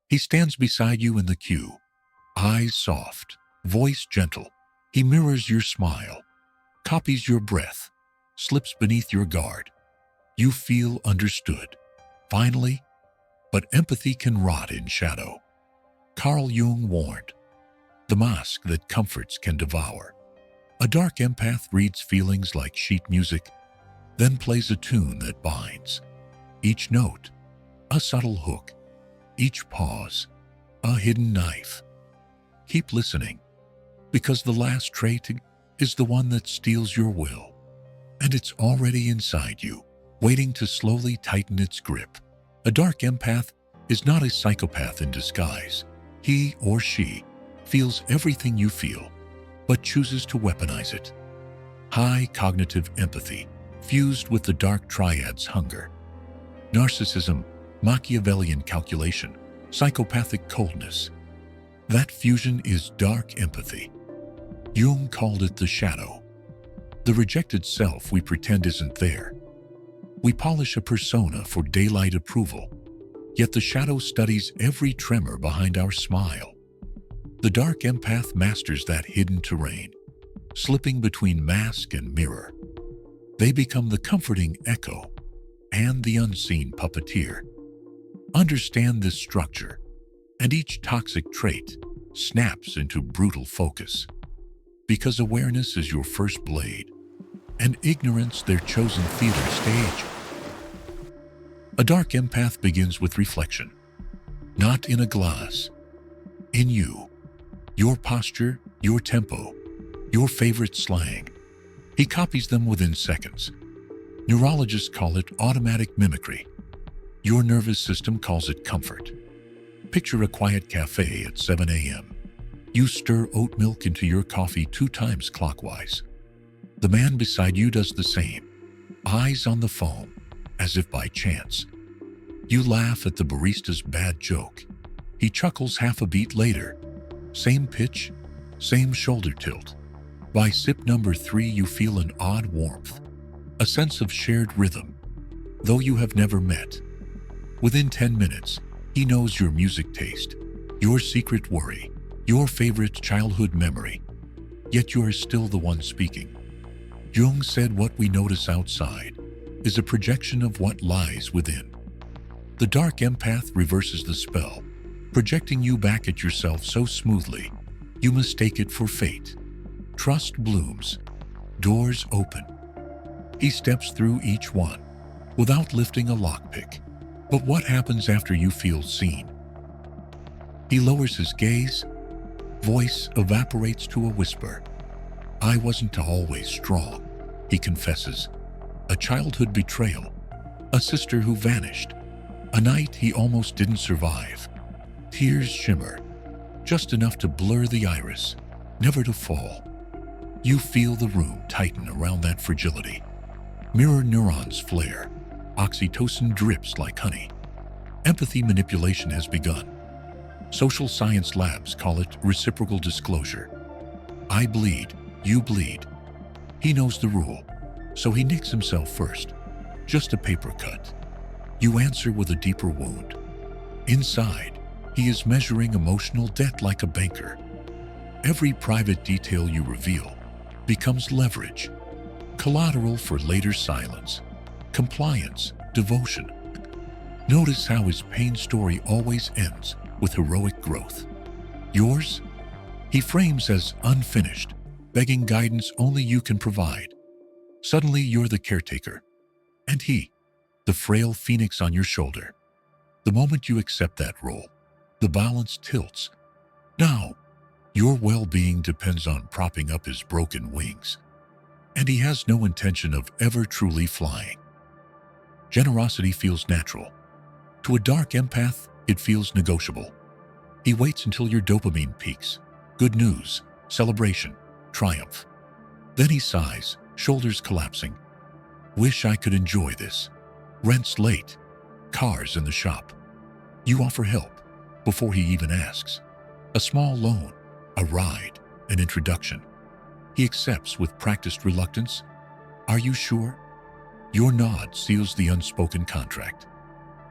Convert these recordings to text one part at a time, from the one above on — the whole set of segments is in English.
He stands beside you in the queue, eyes soft, voice gentle. He mirrors your smile, copies your breath, slips beneath your guard. You feel understood, finally, but empathy can rot in shadow. Carl Jung warned, the mask that comforts can devour. A dark empath reads feelings like sheet music, then plays a tune that binds. Each note, a subtle hook. Each pause, a hidden knife. Keep listening, because the last trait is the one that steals your will, and it's already inside you, waiting to slowly tighten its grip. A dark empath is not a psychopath in disguise. He or she feels everything you feel, but chooses to weaponize it. High cognitive empathy, fused with the dark triad's hunger. Narcissism, Machiavellian calculation, psychopathic coldness. That fusion is dark empathy. Jung called it the shadow. The rejected self we pretend isn't there. We polish a persona for daylight approval, yet the shadow studies every tremor behind our smile. The dark empath masters that hidden terrain, slipping between mask and mirror. They become the comforting echo and the unseen puppeteer. Understand this structure, and each toxic trait snaps into brutal focus. Because awareness is your first blade, and ignorance their chosen theater stage. A dark empath begins with reflection, not in a glass, in you. Your posture, your tempo, your favorite slang. He copies them within seconds. Neurologists call it automatic mimicry. Your nervous system calls it comfort. Picture a quiet cafe at 7 a.m. You stir oat milk into your coffee 2 times clockwise. The man beside you does the same, eyes on the foam, as if by chance. You laugh at the barista's bad joke. He chuckles half a beat later. Same pitch, same shoulder tilt. By sip number 3, you feel an odd warmth, a sense of shared rhythm, though you have never met. Within 10 minutes, he knows your music taste, your secret worry, your favorite childhood memory, yet you are still the one speaking. Jung said what we notice outside is a projection of what lies within. The dark empath reverses the spell, projecting you back at yourself so smoothly, you mistake it for fate. Trust blooms, doors open. He steps through each one, without lifting a lockpick. But what happens after you feel seen? He lowers his gaze, voice evaporates to a whisper. I wasn't always strong, he confesses. A childhood betrayal, a sister who vanished, a night he almost didn't survive. Tears shimmer, just enough to blur the iris, never to fall. You feel the room tighten around that fragility. Mirror neurons flare. Oxytocin drips like honey. Empathy manipulation has begun. Social science labs call it reciprocal disclosure. I bleed, you bleed. He knows the rule, so he nicks himself first. Just a paper cut. You answer with a deeper wound. Inside, he is measuring emotional debt like a banker. Every private detail you reveal becomes leverage, collateral for later silence, compliance, devotion. Notice how his pain story always ends with heroic growth. Yours, he frames as unfinished, begging guidance only you can provide. Suddenly you're the caretaker, and he, the frail phoenix on your shoulder. The moment you accept that role, the balance tilts. Now, your well-being depends on propping up his broken wings, and he has no intention of ever truly flying. Generosity feels natural. To a dark empath, it feels negotiable. He waits until your dopamine peaks. Good news, celebration, triumph. Then he sighs, shoulders collapsing. Wish I could enjoy this. Rent's late, cars in the shop. You offer help before he even asks. A small loan, a ride, an introduction. He accepts with practiced reluctance. Are you sure? Your nod seals the unspoken contract.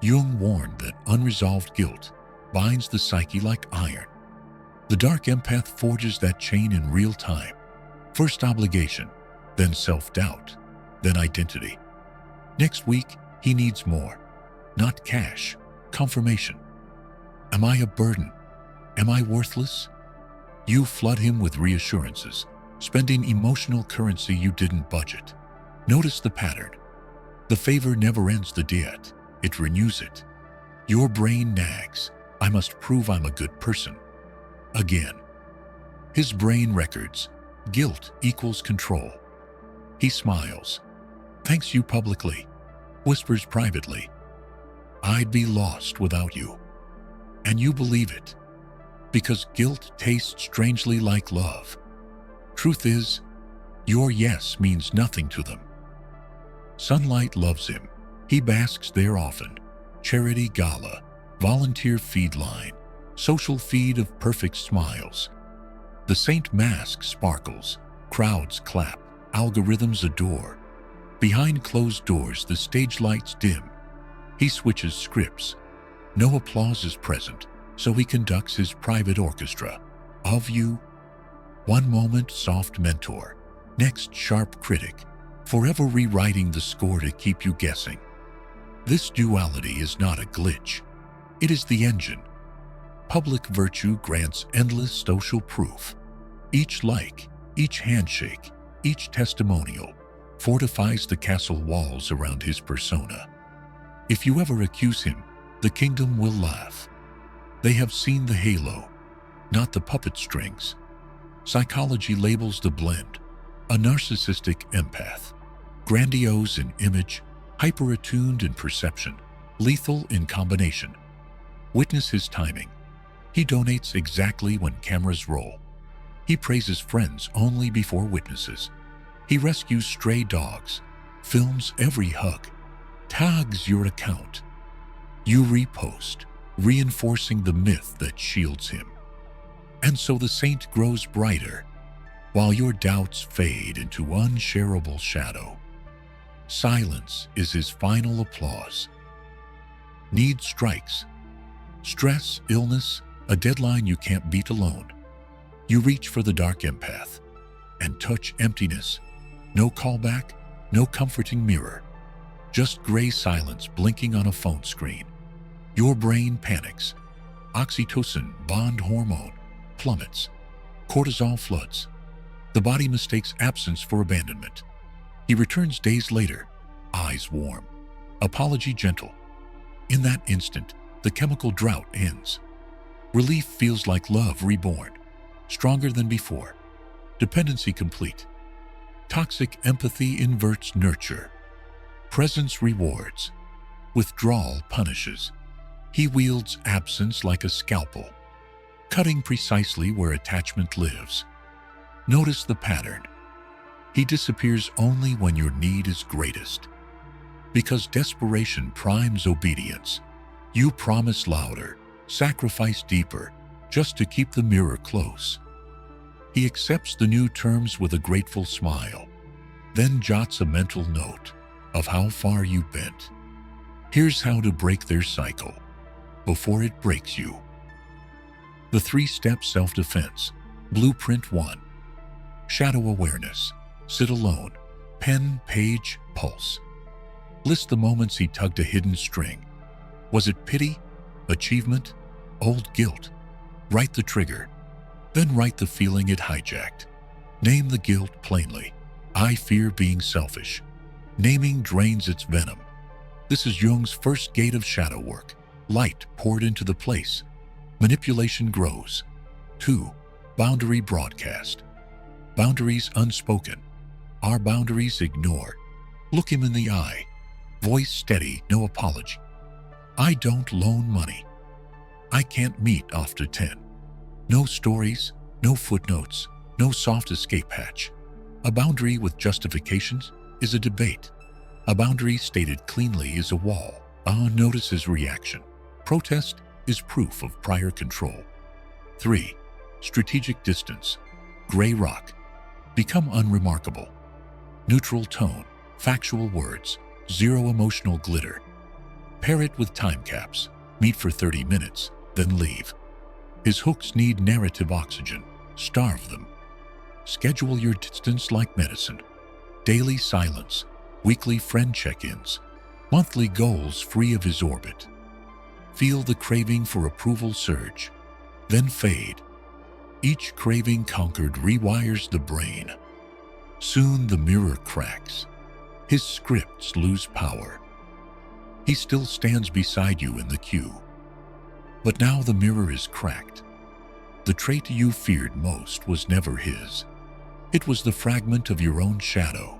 Jung warned that unresolved guilt binds the psyche like iron. The dark empath forges that chain in real time. First obligation, then self-doubt, then identity. Next week, he needs more. Not cash, confirmation. Am I a burden? Am I worthless? You flood him with reassurances, spending emotional currency you didn't budget. Notice the pattern. The favor never ends the debt, it renews it. Your brain nags, I must prove I'm a good person. Again. His brain records, guilt equals control. He smiles, thanks you publicly, whispers privately, I'd be lost without you. And you believe it, because guilt tastes strangely like love. Truth is, your yes means nothing to them. Sunlight loves him. He basks there often. Charity gala, volunteer feed line, social feed of perfect smiles. The saint mask sparkles, crowds clap, algorithms adore. Behind closed doors, the stage lights dim. He switches scripts. No applause is present, so he conducts his private orchestra. Of you, one moment soft mentor, next sharp critic, forever rewriting the score to keep you guessing. This duality is not a glitch. It is the engine. Public virtue grants endless social proof. Each like, each handshake, each testimonial fortifies the castle walls around his persona. If you ever accuse him, the kingdom will laugh. They have seen the halo, not the puppet strings. Psychology labels the blend, a narcissistic empath, grandiose in image, hyper-attuned in perception, lethal in combination. Witness his timing. He donates exactly when cameras roll. He praises friends only before witnesses. He rescues stray dogs, films every hug, tags your account. You repost, reinforcing the myth that shields him. And so the saint grows brighter, while your doubts fade into unshareable shadow. Silence is his final applause. Need strikes. Stress, illness, a deadline you can't beat alone. You reach for the dark empath and touch emptiness. No callback, no comforting mirror. Just gray silence blinking on a phone screen. Your brain panics. Oxytocin, bond hormone, plummets. Cortisol floods. The body mistakes absence for abandonment. He returns days later, eyes warm, apology gentle. In that instant, the chemical drought ends. Relief feels like love reborn, stronger than before. Dependency complete. Toxic empathy inverts nurture. Presence rewards. Withdrawal punishes. He wields absence like a scalpel, cutting precisely where attachment lives. Notice the pattern. He disappears only when your need is greatest. Because desperation primes obedience. You promise louder, sacrifice deeper, just to keep the mirror close. He accepts the new terms with a grateful smile, then jots a mental note of how far you bent. Here's how to break their cycle before it breaks you. The 3-step self-defense. Blueprint 1. Shadow awareness. Sit alone. Pen, page, pulse. List the moments he tugged a hidden string. Was it pity? Achievement? Old guilt? Write the trigger. Then write the feeling it hijacked. Name the guilt plainly. I fear being selfish. Naming drains its venom. This is Jung's first gate of shadow work. Light poured into the place. Manipulation grows. 2. Boundary broadcast. Boundaries unspoken. Our boundaries ignored. Look him in the eye. Voice steady, no apology. I don't loan money. I can't meet after 10. No stories, no footnotes, no soft escape hatch. A boundary with justifications is a debate. A boundary stated cleanly is a wall. Notice his reaction. Protest is proof of prior control. 3. Strategic distance. Gray rock. Become unremarkable. Neutral tone. Factual words. Zero emotional glitter. Pair it with time caps. Meet for 30 minutes. then leave. His hooks need narrative oxygen. Starve them. Schedule your distance like medicine. Daily silence, weekly friend check-ins, monthly goals free of his orbit. Feel the craving for approval surge, then fade. Each craving conquered rewires the brain. Soon the mirror cracks. His scripts lose power. He still stands beside you in the queue. But now the mirror is cracked. The trait you feared most was never his. It was the fragment of your own shadow.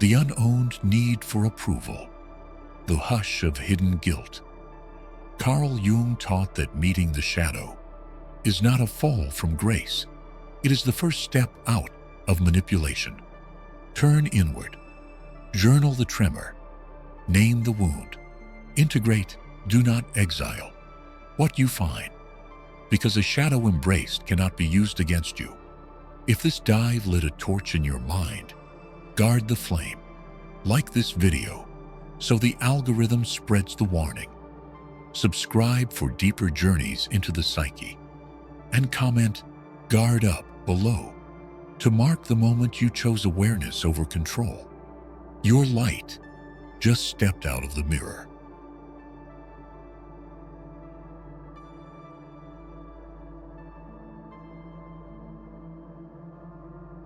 The unowned need for approval. The hush of hidden guilt. Carl Jung taught that meeting the shadow is not a fall from grace. It is the first step out of manipulation. Turn inward. Journal the tremor. Name the wound. Integrate, do not exile what you find, because a shadow embraced cannot be used against you. If this dive lit a torch in your mind, guard the flame. Like this video so the algorithm spreads the warning. Subscribe for deeper journeys into the psyche. And comment, "Guard up," below to mark the moment you chose awareness over control. Your light just stepped out of the mirror.